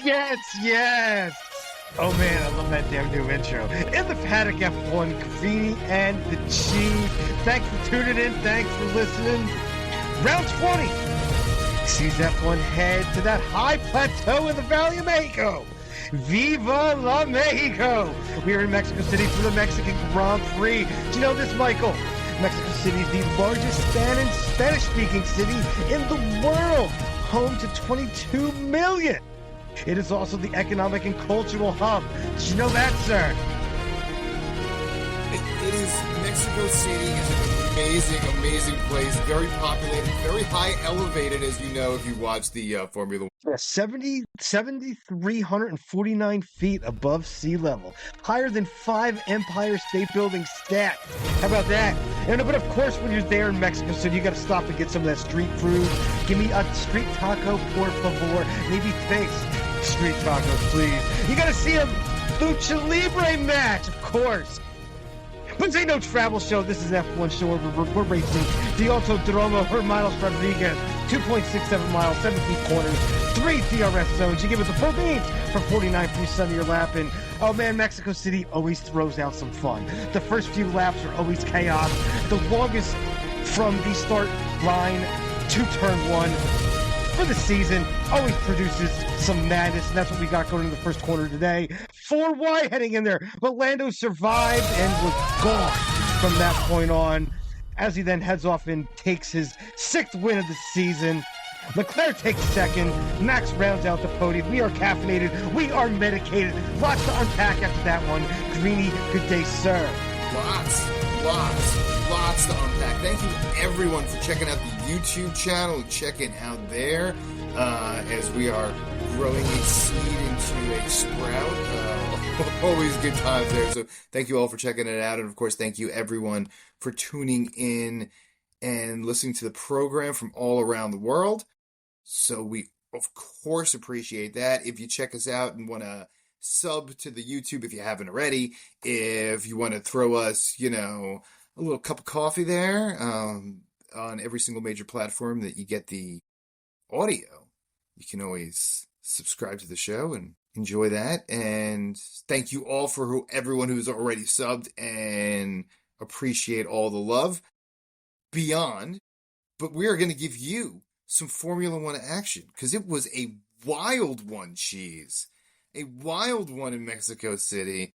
Yes, yes. Oh man, I love that damn new intro. In the paddock F1, Greeny and the Chief. Thanks for tuning in. Thanks for listening. Round 20 sees F1 head to that high plateau in the Valley of Mexico. Viva la Mexico! We are in Mexico City for the Mexican Grand Prix. Do you know this, Michael? Mexico City is the largest Spanish-speaking city in the world, home to 22 million. It is also the economic and cultural hub. Did you know that, sir? It is Mexico City is an amazing place. Very populated, very high elevated, as you know if you watch the Formula 1. Yeah, 7,349 feet above sea level. Higher than 5 Empire State Buildings stacked. How about that? But of course, when you're there in Mexico City, you got to stop and get some of that street food. Give me a street taco, por favor. Maybe thanks. Street tacos, please. You got to see a Lucha Libre match, of course. But this ain't no travel show. This is F1 show where we're racing the Autodromo Hermanos Rodriguez. 2.67 miles, 17 corners, 3 DRS zones. You give it the full beans for 49 free center your lap. And oh man, Mexico City always throws out some fun. The first few laps are always chaos. The longest from the start line to turn 1 for the season always produces some madness, and that's what we got going into the first corner today. 4 wide heading in there, but Lando survived and was gone from that point on as he then heads off and takes his 6th win of the season. Leclerc takes second. Max rounds out the podium. We are caffeinated. We are medicated. Lots to unpack after that one. Greeny, good day, sir. Lots to unpack. Thank you everyone for checking out the YouTube channel. Check it out there as we are growing a seed into a sprout. Always good times there. So thank you all for checking it out. And of course, thank you everyone for tuning in and listening to the program from all around the world. So we, of course, appreciate that. If you check us out and want to sub to the YouTube if you haven't already, if you want to throw us, a little cup of coffee there on every single major platform that you get the audio, you can always subscribe to the show and enjoy that. And thank you all for everyone who's already subbed and appreciate all the love beyond. But we are going to give you some Formula One action because it was a wild one, Cheese. A wild one in Mexico City.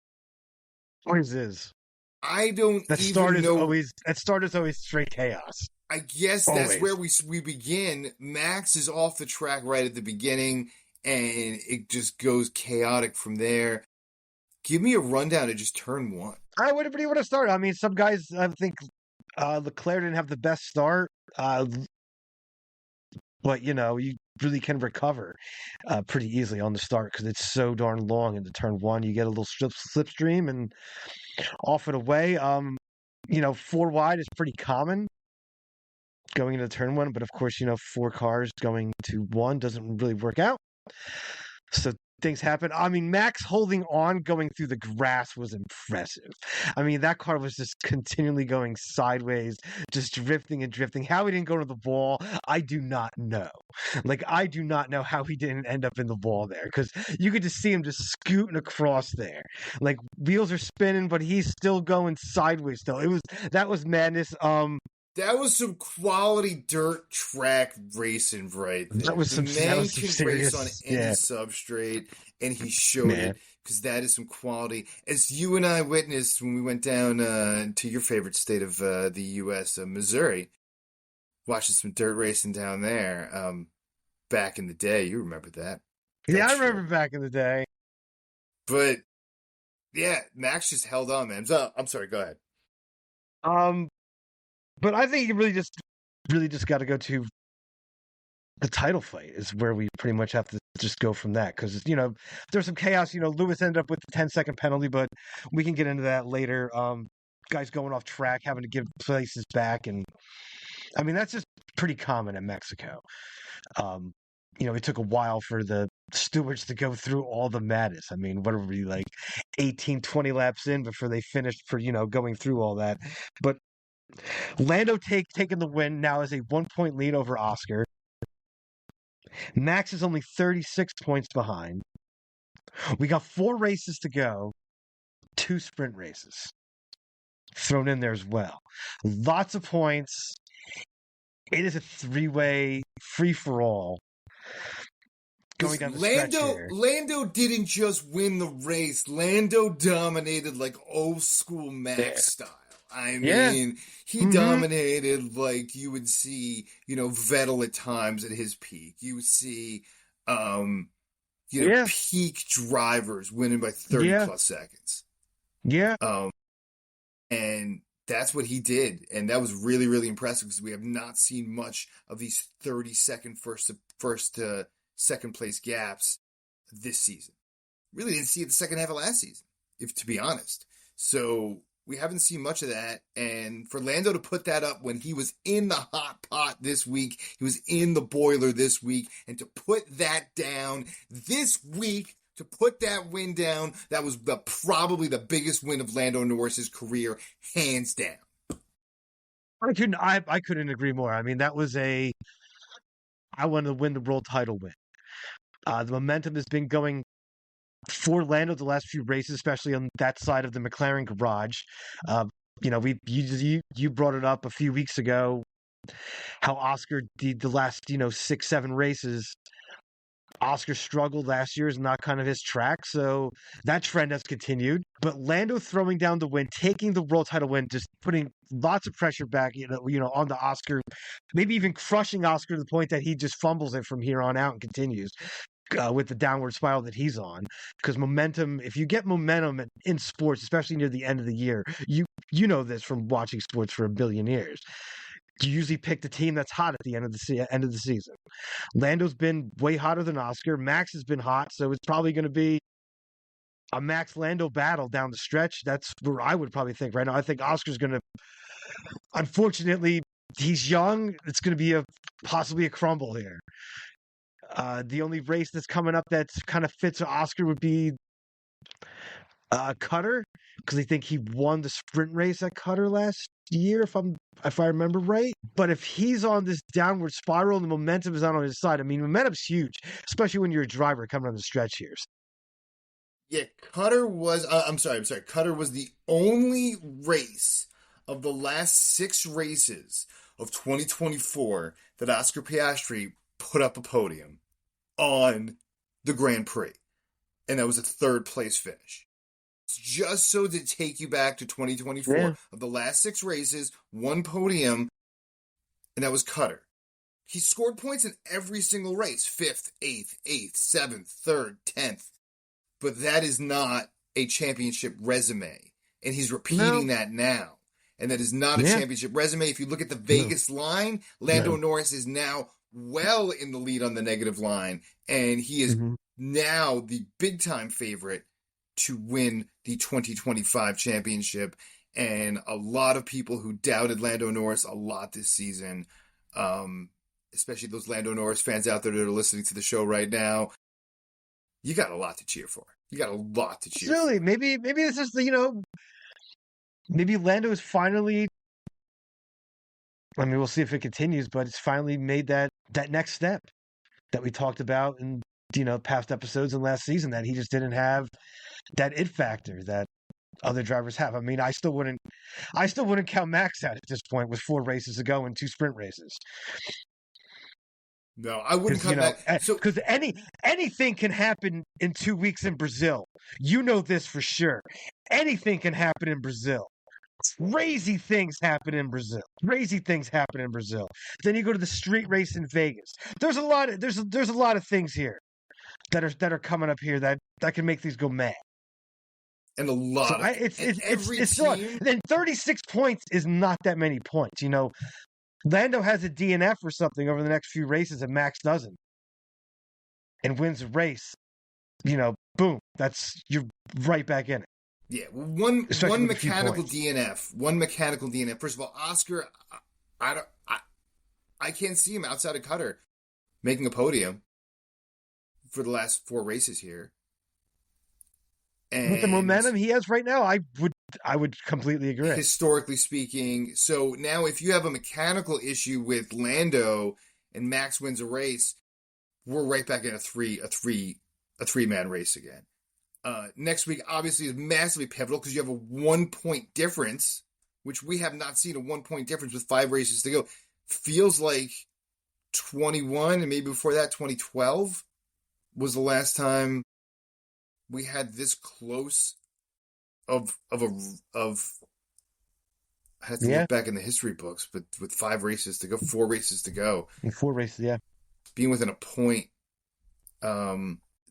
Always is. I don't that even start is know. That start is always straight chaos. I guess always. That's where we begin. Max is off the track right at the beginning, and it just goes chaotic from there. Give me a rundown of just turn 1. All right, where do you want to start? I mean, some guys, I think Leclerc didn't have the best start, but you really can recover pretty easily on the start because it's so darn long into turn 1. You get a little slipstream and off and away. 4 wide is pretty common going into turn 1, but of course, 4 cars going to 1 doesn't really work out. So things happen. I mean, Max holding on going through the grass was impressive. I mean, that car was just continually going sideways, just drifting and drifting. How he didn't go to the wall, I do not know. I do not know how he didn't end up in the wall there because you could just see him just scooting across there. Wheels are spinning, but he's still going sideways still. That was madness. That was some quality dirt track racing right there. That was some serious race on any substrate, and he showed it because that is some quality. As you and I witnessed when we went down to your favorite state of the U.S., Missouri, watching some dirt racing down there back in the day. You remember that? Yeah, I remember back in the day. But yeah, Max just held on, man. So, I'm sorry. Go ahead. But I think you really just got to go to the title fight is where we pretty much have to just go from that because, there's some chaos. Lewis ended up with the 10-second penalty, but we can get into that later. Guys going off track, having to give places back. And, I mean, that's just pretty common in Mexico. It took a while for the stewards to go through all the madness. I mean, what are we, 18, 20 laps in before they finished for, going through all that. But Lando taking the win now as a 1-point lead over Oscar. Max is only 36 points behind. We got 4 races to go, 2 sprint races thrown in there as well. Lots of points. It is a 3-way free for all going down the stretch here. Lando didn't just win the race. Lando dominated like old school Max style. I mean, he dominated like you would see, Vettel at times at his peak. You would see, peak drivers winning by 30 plus seconds. Yeah. And that's what he did. And that was really, really impressive because we have not seen much of these 30-second first to second place gaps this season. Really didn't see it the second half of last season, to be honest. So we haven't seen much of that. And for Lando to put that up when he was in the hot pot this week, he was in the boiler this week, and to put that down this week, to put that win down, that was probably the biggest win of Lando Norris's career, hands down. I couldn't agree more. I mean, that was I wanted to win the world title win. The momentum has been going for Lando the last few races, especially on that side of the McLaren garage. You brought it up a few weeks ago, how Oscar the last 6-7 races. Oscar struggled last year, is not kind of his track, so that trend has continued. But Lando throwing down the win, taking the world title win, just putting lots of pressure back, on the Oscar, maybe even crushing Oscar to the point that he just fumbles it from here on out and continues with the downward spiral that he's on. Because momentum, if you get momentum in sports, especially near the end of the year, you know this from watching sports for a billion years. You usually pick the team that's hot at the end of the season. Lando's been way hotter than Oscar. Max has been hot, so it's probably going to be a Max-Lando battle down the stretch. That's where I would probably think right now. I think Oscar's going to, unfortunately, he's young. It's going to be possibly a crumble here. The only race that's coming up that kind of fits Oscar would be Cutter, because I think he won the sprint race at Cutter last year, if I remember right. But if he's on this downward spiral and the momentum is not on his side, I mean, momentum's huge, especially when you're a driver coming on the stretch here. Yeah, Cutter was. I'm sorry. Cutter was the only race of the last 6 races of 2024 that Oscar Piastri put up a podium on the Grand Prix, and that was a 3rd place finish. Just so to take you back to 2024, of the last 6 races, 1 podium, and that was Cutter. He scored points in every single race, 5th, 8th, 7th, 3rd, 10th. But that is not a championship resume. And he's repeating that now. And that is not a championship resume. If you look at the Vegas line, Lando Norris is now well in the lead on the negative line. And he is now the big-time favorite to win the 2025 championship. And a lot of people who doubted Lando Norris a lot this season, especially those Lando Norris fans out there that are listening to the show right now, you got a lot to cheer for. Really, maybe it's just maybe Lando is finally. I mean, we'll see if it continues, but it's finally made that next step that we talked about in past episodes and last season, that he just didn't have that it factor that other drivers have. I mean, I still wouldn't count Max out at this point with 4 races to go and 2 sprint races. No, I wouldn't come back. Because anything can happen in 2 weeks in Brazil. You know this for sure. Anything can happen in Brazil. Crazy things happen in Brazil. Then you go to the street race in Vegas. There's a lot of things here that are coming up here that can make these go mad. And a lot. It's still, and 36 points is not that many points. Lando has a DNF or something over the next few races and Max doesn't, and wins a race. Boom. You're right back in it. Yeah, one mechanical DNF. First of all, Oscar, I can't see him outside of Cutter making a podium for the last 4 races here. And with the momentum he has right now, I would completely agree. Historically speaking, so now if you have a mechanical issue with Lando and Max wins a race, we're right back in a three-man race again. Next week, obviously, is massively pivotal because you have a 1 point difference, which we have not seen a 1 point difference with 5 races to go. Feels like 21, and maybe before that, 2012 was the last time we had this close of I had to look back in the history books, but with 5 races to go, 4 races to go. In 4 races, yeah. Being within a point,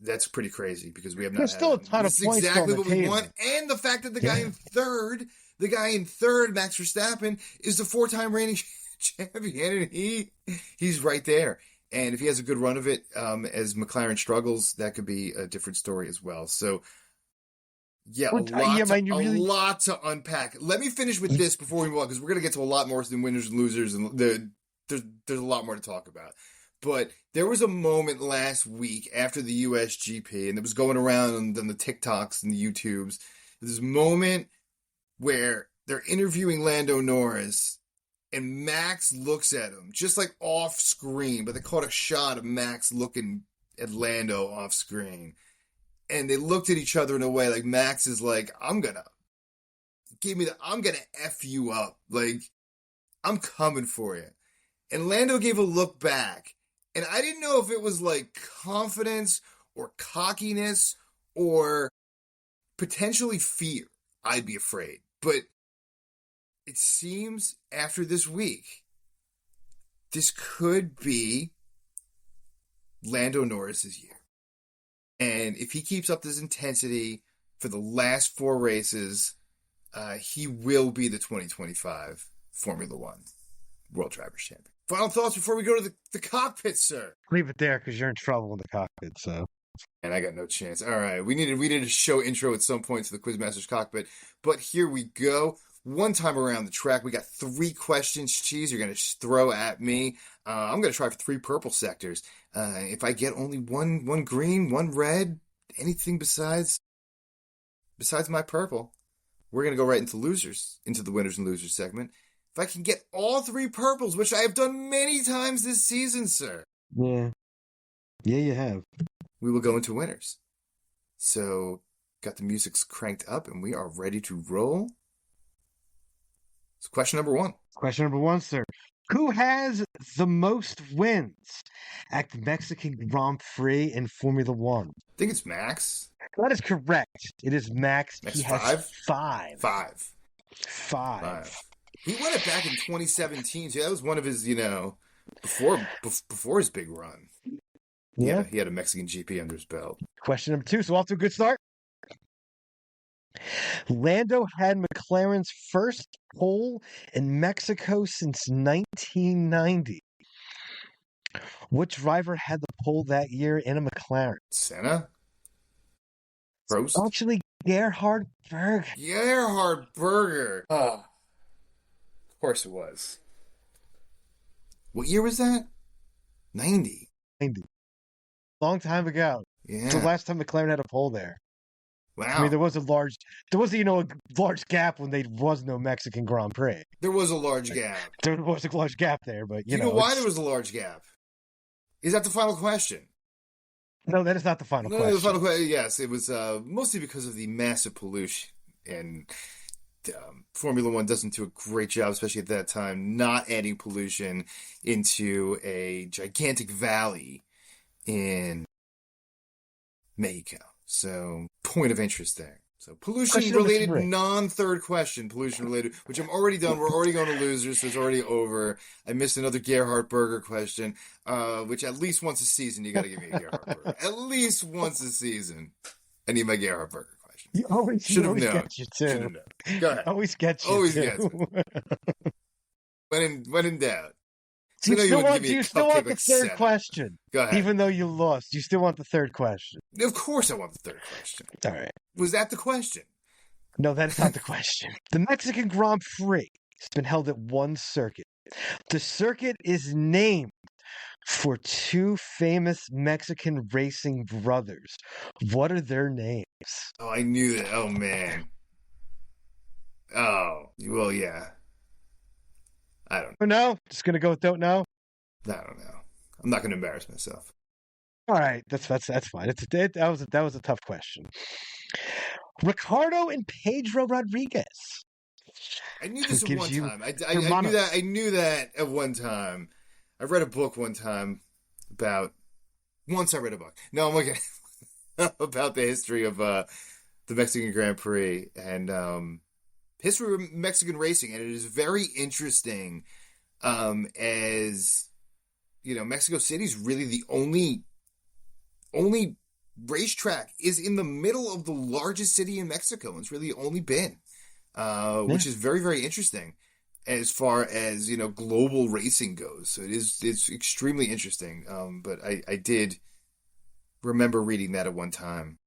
that's pretty crazy because we have not. There's still a ton of points exactly on the what we table. want, and the fact that the guy in third, Max Verstappen, is the 4-time reigning champion, and he's right there. And if he has a good run of it, as McLaren struggles, that could be a different story as well. So, yeah, a lot to unpack. Let me finish with this before we move on, because we're going to get to a lot more than winners and losers, and there's a lot more to talk about. But there was a moment last week after the USGP, and it was going around on the TikToks and the YouTubes. There's this moment where they're interviewing Lando Norris, and Max looks at him, just like off screen, but they caught a shot of Max looking at Lando off screen. And they looked at each other in a way like Max is like, I'm gonna F you up. Like, I'm coming for you. And Lando gave a look back. And I didn't know if it was like confidence or cockiness or potentially fear. I'd be afraid. But it seems after this week, this could be Lando Norris's year. And if he keeps up this intensity for the last 4 races, he will be the 2025 Formula One World Drivers' Champion. Final thoughts before we go to the cockpit, sir. Leave it there because you're in trouble in the cockpit. So, and I got no chance. All right, we needed a show intro at some point to the Quizmaster's cockpit, but here we go. One time around the track, we got 3 questions. Cheese, you're going to throw at me. I'm going to try for 3 purple sectors. If I get only one green, 1 red, anything besides my purple, we're going to go right into the winners and losers segment. If I can get all 3 purples, which I have done many times this season, sir. Yeah, you have. We will go into winners. So, got the music's cranked up, and we are ready to roll. So, question number 1. Question number 1, sir. Who has the most wins at the Mexican Grand Prix in Formula One? I think it's Max. That is correct. It is Max. He has 5. 5. He won it back in 2017. So that was one of his, before his big run. Yeah. He had a Mexican GP under his belt. Question number 2. So off to a good start. Lando had McLaren's first pole in Mexico since 1990. What driver had the pole that year in a McLaren? Senna? Prost? Actually, Gerhard Berger. Gerhard Berger. Oh. Of course it was. What year was that? 90. Long time ago. Yeah. It's the last time McLaren had a pole there. Wow. I mean, there was a large gap when there was no Mexican Grand Prix. There was a large gap. There was a large gap there, but you know why there was a large gap? Is that the final question? No, that is not the final question. No, the final question. Yes, it was mostly because of the massive pollution, and Formula One doesn't do a great job, especially at that time, not adding pollution into a gigantic valley in Mexico. So, point of interest there. So, pollution-related, non-third question, pollution-related, which I'm already done. We're already going to losers, so it's already over. I missed another Gerhard Berger question, which at least once a season, you got to give me a Gerhard Berger. At least once a season, I need my Gerhard Berger question. You always get you, too. Should have known. Go ahead. Always get you, always too. Gets me. When in doubt. So you still want the third question. Go ahead. Even though you lost, you still want the third question. Of course I want the third question. All right. Was that the question? No, that is not the question. The Mexican Grand Prix has been held at one circuit. The circuit is named for 2 famous Mexican racing brothers. What are their names? Oh, I knew that. Oh, man. Oh, well, yeah. I don't know. No, just going to go with don't know. I don't know. I'm not going to embarrass myself. All right, that's fine. That was a tough question. Ricardo and Pedro Rodriguez. I knew Who this at gives one you time. I knew that. hermanos? I knew that at one time. I read a book one time about. Once I read a book. No, I'm looking about the history of the Mexican Grand Prix and history of Mexican racing, and it is very interesting. As you know, Mexico City is really the only racetrack is in the middle of the largest city in Mexico. It's really only been, which is very, very interesting as far as, you know, global racing goes. So it's extremely interesting. But I did remember reading that at one time,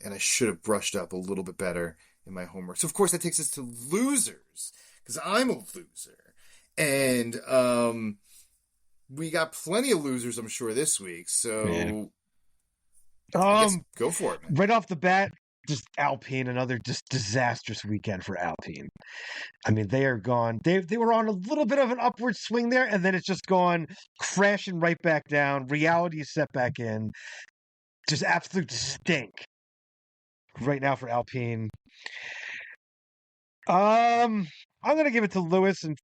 and I should have brushed up a little bit better in my homework. So of course that takes us to losers, because I'm a loser. And we got plenty of losers, I'm sure, this week. So I guess go for it, man. Right off the bat, just Alpine, another just disastrous weekend for Alpine. I mean, they are gone. They were on a little bit of an upward swing there, and then it's just gone crashing right back down. Reality is set back in. Just absolute stink right now for Alpine. I'm gonna give it to Lewis and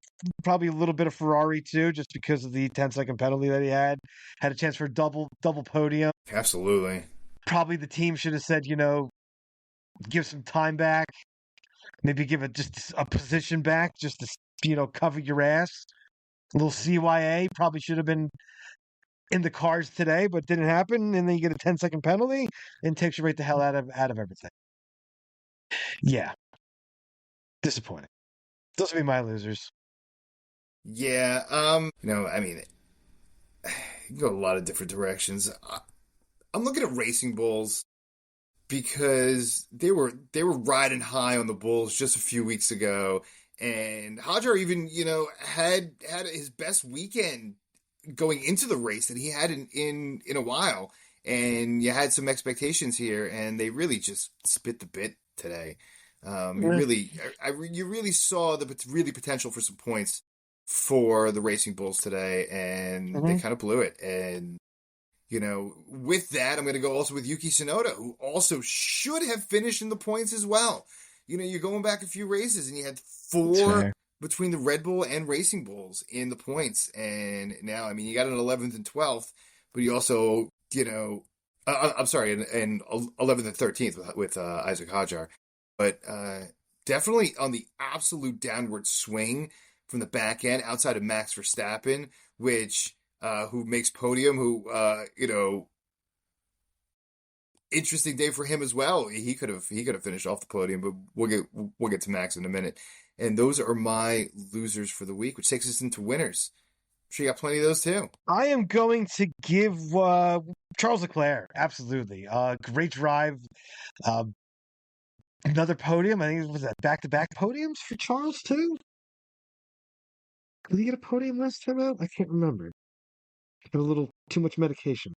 probably a little bit of Ferrari too, just because of the 10-second penalty that he had. Had a chance for a double podium. Absolutely. Probably the team should have said, give some time back. Maybe give it just a position back just to, cover your ass. A little CYA probably should have been in the cars today, but didn't happen. And then you get a 10-second penalty and takes you right the hell out of everything. Yeah. Disappointing. Those would be my losers. Yeah. I mean, you can go a lot of different directions. I'm looking at Racing Bulls because they were riding high on the Bulls just a few weeks ago, and Hajar even had his best weekend going into the race that he had in a while, and you had some expectations here, and they really just spit the bit today. You really saw the really potential for some points for the Racing Bulls today, and they kind of blew it. And with that, I'm going to go also with Yuki Tsunoda, who also should have finished in the points as well. You're going back a few races, and you had 4 between the Red Bull and Racing Bulls in the points, and now, I mean, you got an 11th and 12th, but you also, I'm sorry, and 11th and 13th with Isaac Hajar. But definitely on the absolute downward swing from the back end, outside of Max Verstappen, which who makes podium, interesting day for him as well. He could have finished off the podium, but we'll get to Max in a minute. And those are my losers for the week, which takes us into winners. I'm sure you got plenty of those too. I am going to give Charles Leclerc, absolutely. Great drive. Another podium. I think it was that back-to-back podiums for Charles too. Did he get a podium last time out? I can't remember. Got a little too much medication.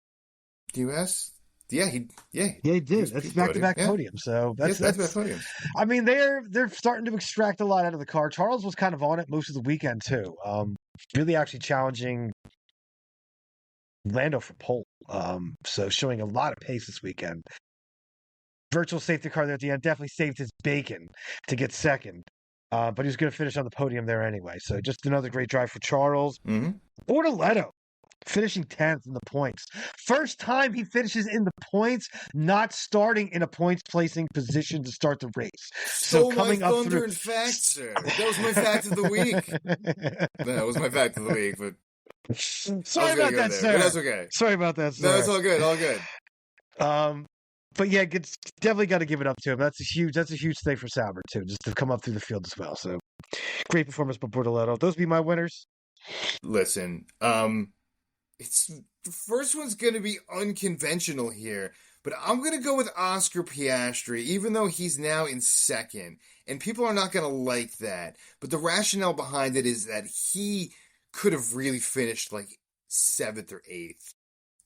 US? Yeah, he did. That's back-to-back podium. So that's back-to-back podiums. I mean, they're starting to extract a lot out of the car. Charles was kind of on it most of the weekend too. Really actually challenging Lando for pole. So showing a lot of pace this weekend. Virtual safety car there at the end definitely saved his bacon to get second. But he was going to finish on the podium there anyway. So just another great drive for Charles. Bortoletto finishing 10th in the points. First time he finishes in the points, not starting in a points placing position to start the race. So coming up thunder and fact, sir. That was my fact of the week. That was my fact of the week. But sorry about that, sir. But that's okay. Sorry about that, sir. No, that's all good. All good. But yeah, definitely got to give it up to him. That's a huge thing for Sauber too, just to come up through the field as well. So great performance by Bortoletto. Those be my winners. Listen, it's the first one's going to be unconventional here, but I'm going to go with Oscar Piastri, even though he's now in second, and people are not going to like that. But the rationale behind it is that he could have really finished like 7th or 8th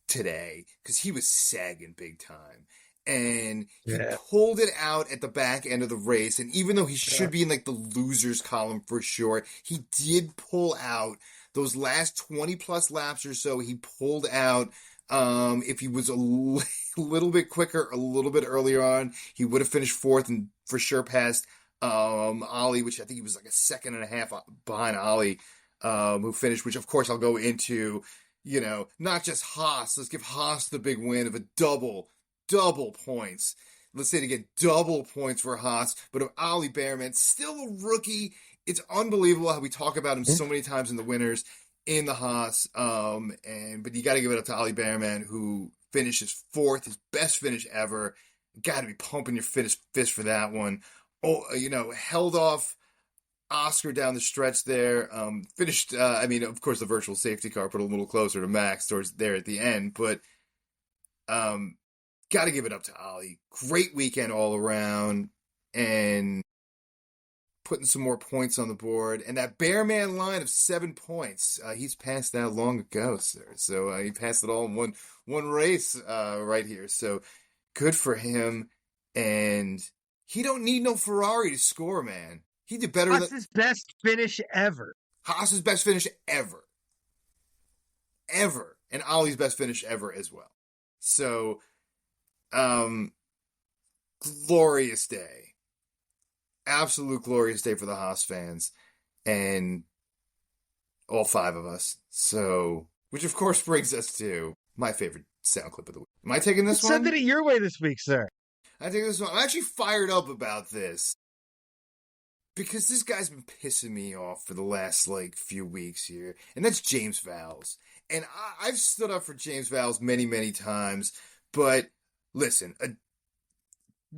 today because he was sagging big time. And he pulled it out at the back end of the race. And even though he should be in like the losers column for sure, he did pull out those last 20 plus laps or so. He pulled out If he was a little bit quicker, a little bit earlier on, he would have finished fourth and for sure passed Ollie, which I think he was like a second and a half behind Ollie, who finished, which of course I'll go into, not just Haas. Let's give Haas the big win of a double points. Let's say to get double points for Haas, but of Ollie Bearman, still a rookie. It's unbelievable how we talk about him so many times in the winners in the Haas. But you got to give it up to Ollie Bearman, who finishes fourth, his best finish ever. Got to be pumping your fist for that one. Oh, held off Oscar down the stretch there. Finished, of course, the virtual safety car put a little closer to Max towards there at the end, but got to give it up to Ollie. Great weekend all around, and putting some more points on the board. And that Bearman line of 7 points, he's passed that long ago, sir. So he passed it all in one race right here. So good for him. And he don't need no Ferrari to score, man. He did better than Haas's best finish ever. Haas's best finish ever. Ever. And Ollie's best finish ever as well. So, glorious day. Absolute glorious day for the Haas fans. And all 5 of us. So, which of course brings us to my favorite sound clip of the week. Am I taking this one? Send it your way this week, sir. I take this one. I'm actually fired up about this. Because this guy's been pissing me off for the last, few weeks here. And that's James Vowles. And I've stood up for James Vowles many, many times. But, listen,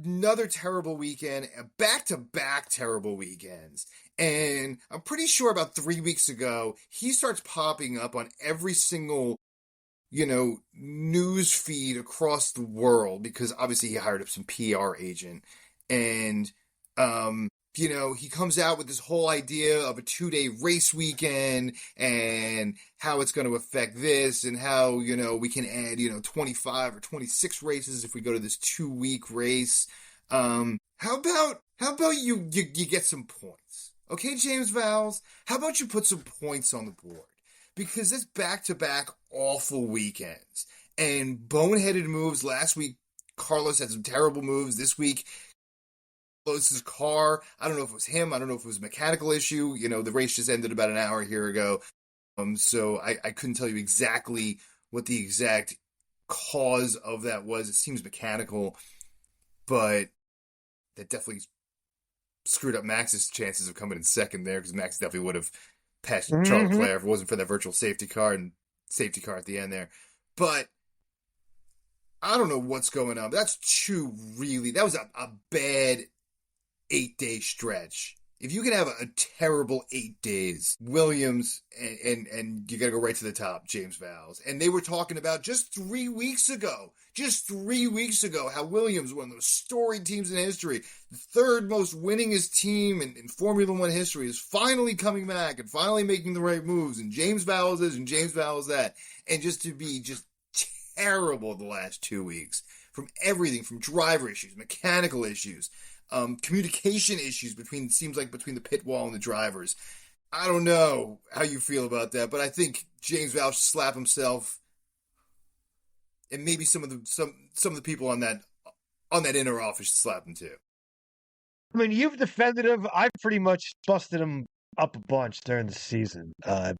another terrible weekend. Back-to-back terrible weekends. And I'm pretty sure about 3 weeks ago, he starts popping up on every single, news feed across the world. Because, obviously, he hired up some PR agent. And, he comes out with this whole idea of a 2-day race weekend and how it's going to affect this and how, we can add, 25 or 26 races if we go to this 2-week race. How about you get some points? Okay, James Vowles? How about you put some points on the board? Because it's back-to-back awful weekends. And boneheaded moves. Last week, Carlos had some terrible moves. This week, Carlos's car, I don't know if it was him, I don't know if it was a mechanical issue, the race just ended about an hour here ago, so I couldn't tell you exactly what the exact cause of that was. It seems mechanical, but that definitely screwed up Max's chances of coming in second there, because Max definitely would have passed Charles Leclerc if it wasn't for that virtual safety car at the end there, but I don't know what's going on. That was a bad 8-day stretch. If you can have a terrible 8 days, Williams, and you got to go right to the top, James Vowles. And they were talking about just 3 weeks ago, how Williams, one of the most storied teams in history, the third most winningest team in Formula One history, is finally coming back and finally making the right moves. And James Vowles this and James Vowles that. And just to be just terrible the last 2 weeks. From everything, from driver issues, mechanical issues, communication issues between the pit wall and the drivers. I don't know how you feel about that, but I think James Vowles should slap himself, and maybe some of the people on that inner office should slap him too. I mean, you've defended him. I've pretty much busted him up a bunch during the season.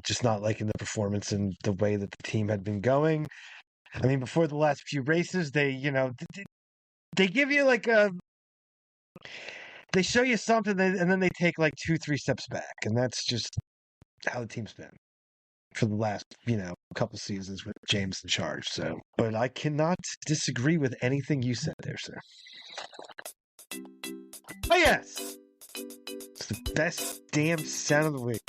Just not liking the performance and the way that the team had been going. I mean, before the last few races, they give you they show you something, and then they take 2-3 steps back. And that's just how the team's been for the last, couple seasons with James in charge. So, but I cannot disagree with anything you said there, sir. Oh, yes. It's the best damn sound of the week.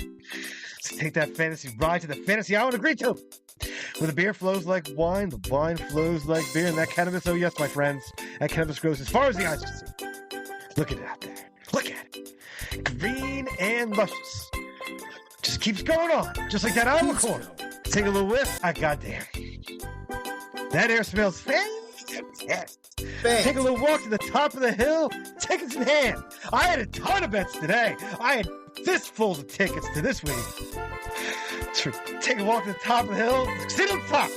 So take that fantasy ride to the fantasy island. Agree to. Where the beer flows like wine, the wine flows like beer, and that cannabis, oh yes, my friends, that cannabis grows as far as the eyes can see. Look at it out there. Look at it. Green and luscious. Just keeps going on, just like that Iowa corn. Take a little whiff. Goddamn. That air smells fantastic. Take a little walk to the top of the hill. Tickets in hand. I had a ton of bets today. I had fistfuls of tickets to this week. Take a walk to the top of the hill. Sit on top.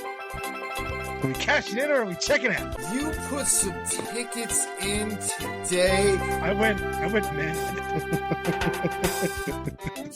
Are we cashing in or are we checking out? You put some tickets in today. I went mad.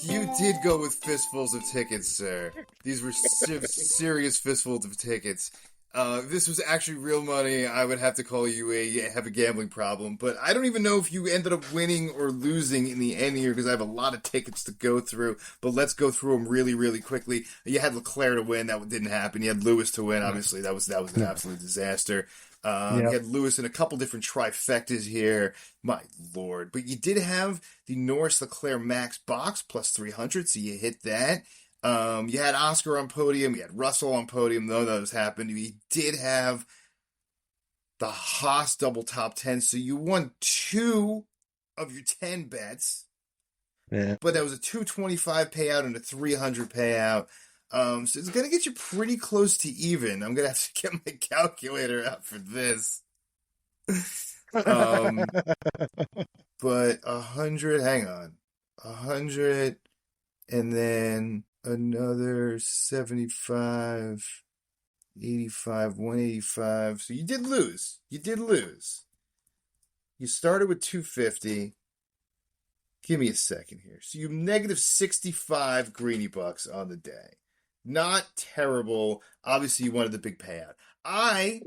You did go with fistfuls of tickets, sir. These were serious fistfuls of tickets. If this was actually real money, I would have to call you have a gambling problem. But I don't even know if you ended up winning or losing in the end here because I have a lot of tickets to go through. But let's go through them really, really quickly. You had Leclerc to win. That didn't happen. You had Lewis to win. Obviously, that was an absolute disaster. You had Lewis in a couple different trifectas here. My Lord. But you did have the Norris-Leclerc Max box plus 300, so you hit that. You had Oscar on podium. You had Russell on podium. None of those happened. You did have the Haas double top 10, so you won 2 of your 10 bets. Yeah. But that was a 225 payout and a 300 payout. So it's going to get you pretty close to even. I'm going to have to get my calculator out for this. But 100, hang on. 100, and then another 75, 85, 185. So you did lose. You started with 250. Give me a second here. So you negative 65 greeny bucks on the day. Not terrible. Obviously, you wanted the big payout. I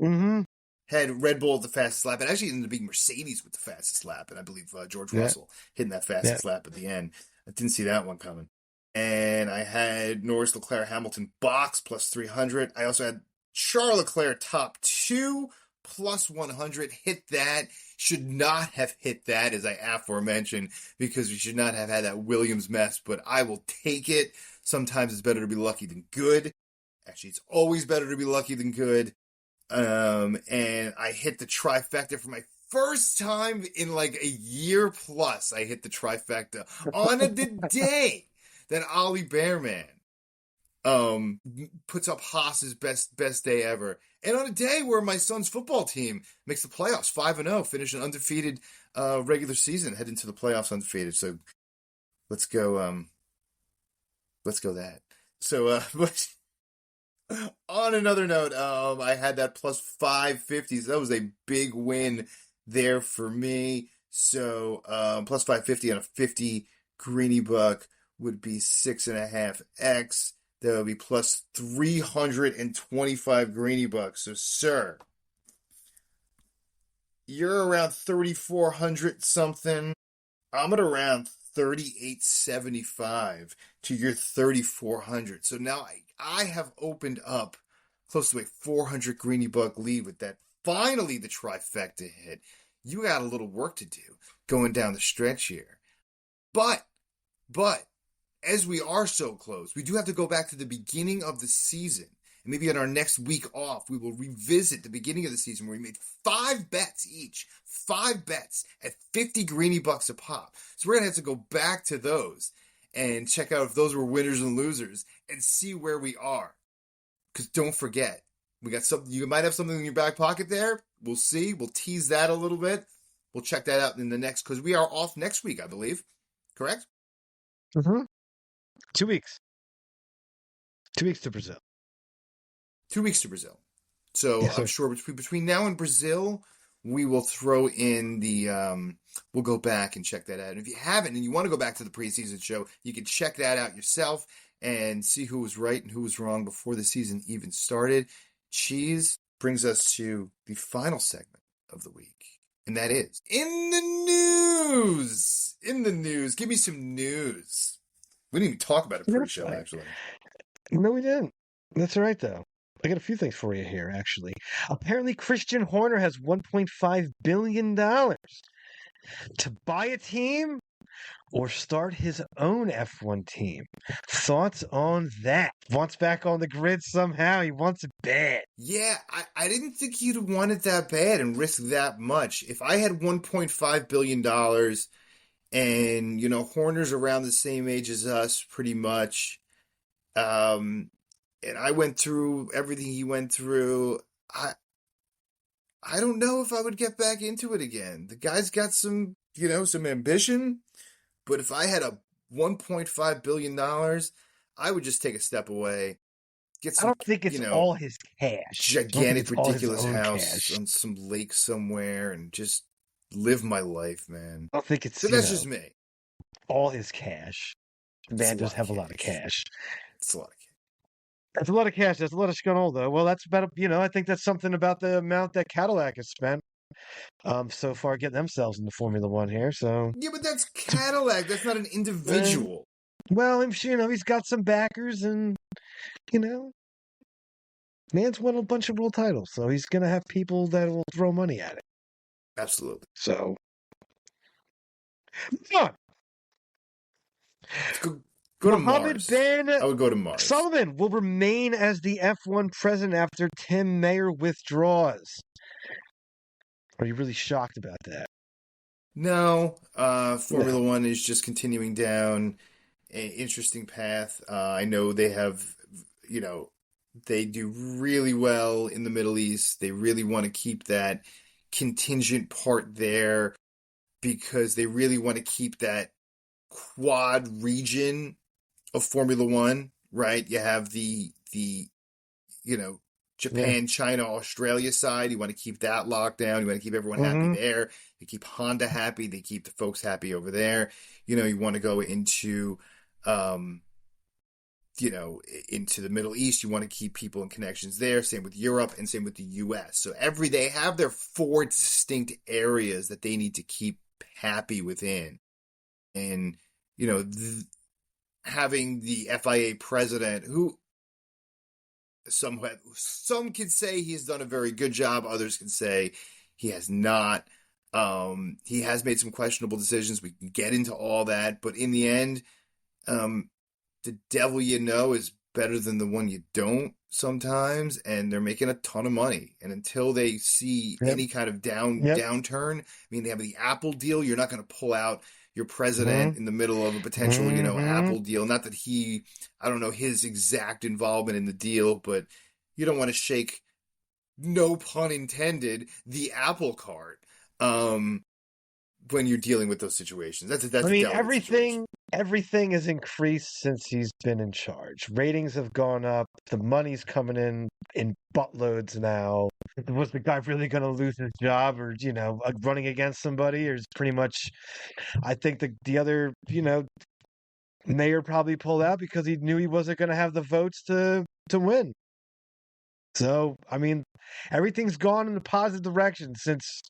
had Red Bull at the fastest lap, and actually ended up being Mercedes with the fastest lap, and I believe George Russell hitting that fastest lap at the end. I didn't see that one coming. And I had Norris, Leclerc, Hamilton box plus 300. I also had Charles Leclerc top 2 plus 100. Hit that. Should not have hit that, as I aforementioned, because we should not have had that Williams mess, but I will take it. Sometimes it's better to be lucky than good. Actually, it's always better to be lucky than good. And I hit the trifecta for my first time in like a year plus. I hit the trifecta on the day that Ollie Bearman puts up Haas's best day ever. And on a day where my son's football team makes the playoffs 5-0, finish an undefeated regular season, head into the playoffs undefeated. So let's go that. So but on another note, I had that plus 550. So that was a big win there for me. So plus 550 on a 50 greeny buck would be 6.5x. That would be plus 325 greeny bucks. So, sir, you're around 3,400 something. I'm at around 3,875 to your 3,400. So now I have opened up close to a 400 greeny buck lead with that. Finally, the trifecta hit. You got a little work to do going down the stretch here. But, as we are so close, we do have to go back to the beginning of the season. And maybe on our next week off, we will revisit the beginning of the season where we made 5 bets each. 5 bets at 50 greeny bucks a pop. So we're going to have to go back to those and check out if those were winners and losers and see where we are. Because don't forget, we got something. You might have something in your back pocket there. We'll see. We'll tease that a little bit. We'll check that out in the next, because we are off next week, I believe. Correct? 2 weeks. 2 weeks to Brazil. 2 weeks to Brazil. So yes, I'm sure between now and Brazil, we will throw in the, we'll go back and check that out. And if you haven't and you want to go back to the preseason show, you can check that out yourself and see who was right and who was wrong before the season even started. Cheese brings us to the final segment of the week. And that is, in the news. Give me some news. We didn't even talk about it pre-show, actually. No, we didn't. That's all right, though. I got a few things for you here, actually. Apparently, Christian Horner has $1.5 billion to buy a team or start his own F1 team. Thoughts on that? Wants back on the grid somehow. He wants it bad. Yeah, I didn't think he'd want it that bad and risk that much. If I had $1.5 billion and, Horner's around the same age as us, pretty much, and I went through everything he went through, I don't know if I would get back into it again. The guy's got some ambition, but if I had a $1.5 billion, I would just take a step away get I some, don't think it's all his cash. I don't think gigantic, it's all his ridiculous own house cash. on some lake somewhere and just live my life, man. I don't think it's, But that's just me. all his cash. The It's man a does lot of have a lot of cash. cash. It's a lot of cash. That's a lot of cash. That's a lot of scunol, though. Well, that's about, I think that's something about the amount that Cadillac has spent so far getting themselves into Formula One here. So, Yeah, but that's Cadillac. That's not an uh, individual. well, he's got some backers and, you know, man's won a bunch of world titles. So he's going to have people that will throw money at it. Absolutely. So, come on. Let's go to Mohammed Mars. bin I would go to Mars. Sullivan will remain as the F1 president after Tim Mayer withdraws. Are you really shocked about that? No, Formula No. One is just continuing down an interesting path. I know they have, they do really well in the Middle East. They really want to keep that contingent part there because they really want to keep that quad region of Formula One, right? You have the you know, Yeah. Japan, China, Australia side. You want to keep that locked down. You want to keep everyone happy Mm-hmm. there. You keep Honda happy. They keep the folks happy over there. You want to go into, um, into the Middle East. You want to keep people and connections there. Same with Europe and same with the U.S. So they have their four distinct areas that they need to keep happy within. And, having the FIA president who, some could say he's done a very good job. Others can say he has not. He has made some questionable decisions. We can get into all that, but in the end, the devil is better than the one you don't sometimes, and they're making a ton of money. And until they see any kind of downturn, they have the Apple deal. You're not going to pull out your president in the middle of a potential, Apple deal. Not that I don't know his exact involvement in the deal, but you don't want to shake, no pun intended, the apple cart when you're dealing with those situations. That's a delicate situation. Everything has increased since he's been in charge. Ratings have gone up. The money's coming in buttloads now. Was the guy really going to lose his job, or running against somebody, or is pretty much? I think the other mayor probably pulled out because he knew he wasn't going to have the votes to win. So everything's gone in a positive direction since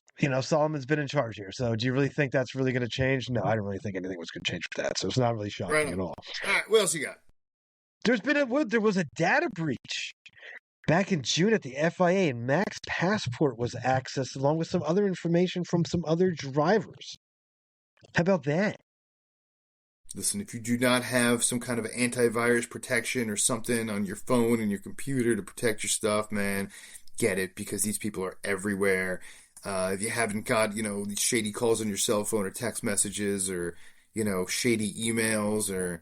Solomon's been in charge here. So do you really think that's really going to change? No, I don't really think anything was going to change with that. So it's not really shocking at all. All right, what else you got? There was a data breach back in June at the FIA, and Mac's passport was accessed along with some other information from some other drivers. How about that? Listen, if you do not have some kind of antivirus protection or something on your phone and your computer to protect your stuff, man, get it, because these people are everywhere. If you haven't got, these shady calls on your cell phone or text messages or, shady emails or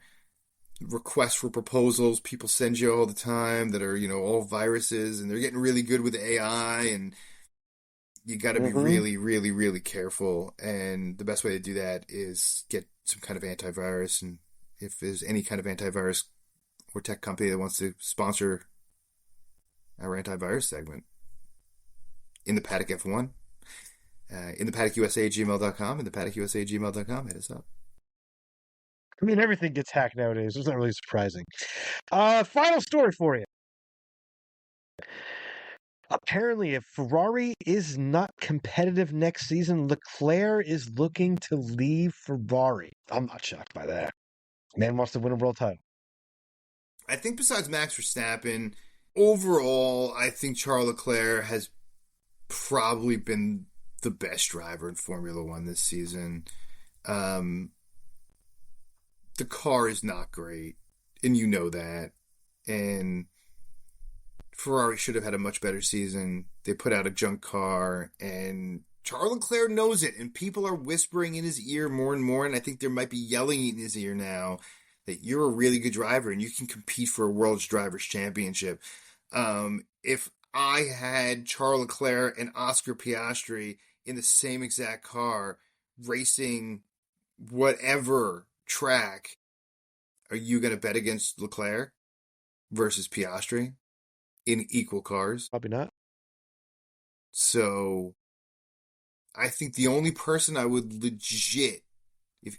requests for proposals people send you all the time that are, all viruses, and they're getting really good with AI, and you got to be really, really, really careful. And the best way to do that is get some kind of antivirus. And if there's any kind of antivirus or tech company that wants to sponsor our antivirus segment, in the Paddock F1, in the Paddock USA gmail.com, in the Paddock USA gmail.com, hit us up. Everything gets hacked nowadays. It's not really surprising. Final story for you. Apparently, if Ferrari is not competitive next season, Leclerc is looking to leave Ferrari. I'm not shocked by that. Man wants to win a world title. I think besides Max Verstappen, overall, I think Charles Leclerc has probably been the best driver in Formula One this season. The car is not great, and you know that. And Ferrari should have had a much better season. They put out a junk car, and Charles Leclerc knows it, and people are whispering in his ear more and more, and I think they might be yelling in his ear now that you're a really good driver and you can compete for a World Drivers' Championship. If I had Charles Leclerc and Oscar Piastri in the same exact car racing whatever track, are you going to bet against Leclerc? versus Piastri in equal cars. Probably not. So I think the only person I would legit, if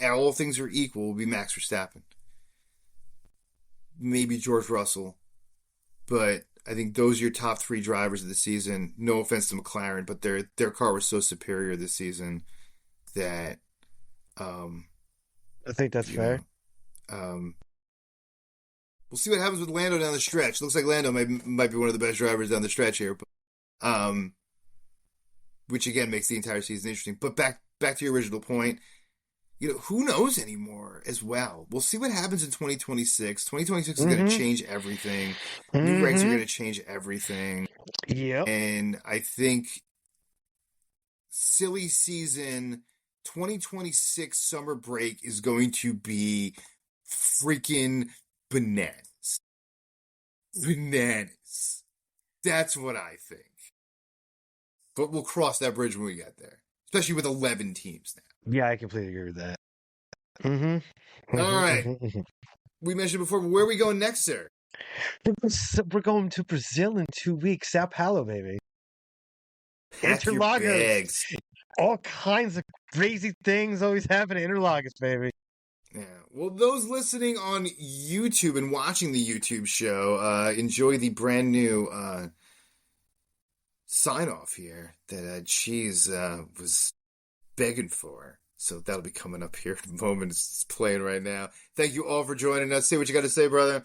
all things are equal, would be Max Verstappen. Maybe George Russell. But I think those are your top three drivers of the season. No offense to McLaren, but their car was so superior this season that I think that's fair. We'll see what happens with Lando down the stretch. Looks like Lando might be one of the best drivers down the stretch here, but, which again makes the entire season interesting. But back to your original point, who knows anymore as well. We'll see what happens in 2026. 2026 is going to change everything. New regs are going to change everything. Yep. And I think silly season 2026 summer break is going to be freaking bananas. Bananas. That's what I think. But we'll cross that bridge when we get there. Especially with 11 teams now. Yeah, I completely agree with that. All right. We mentioned before, but where are we going next, sir? We're going to Brazil in 2 weeks. Sao Paulo, baby. Pack your bags. All kinds of crazy things always happen in Interlagos, baby. Yeah. Well, those listening on YouTube and watching the YouTube show, enjoy the brand new sign-off here that Cheese was begging for. So that'll be coming up here in a moment. It's playing right now. Thank you all for joining us. Say what you got to say, brother.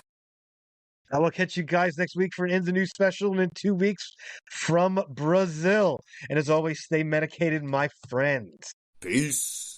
I will catch you guys next week for an Ends the News special and in 2 weeks from Brazil. And as always, stay medicated, my friends. Peace.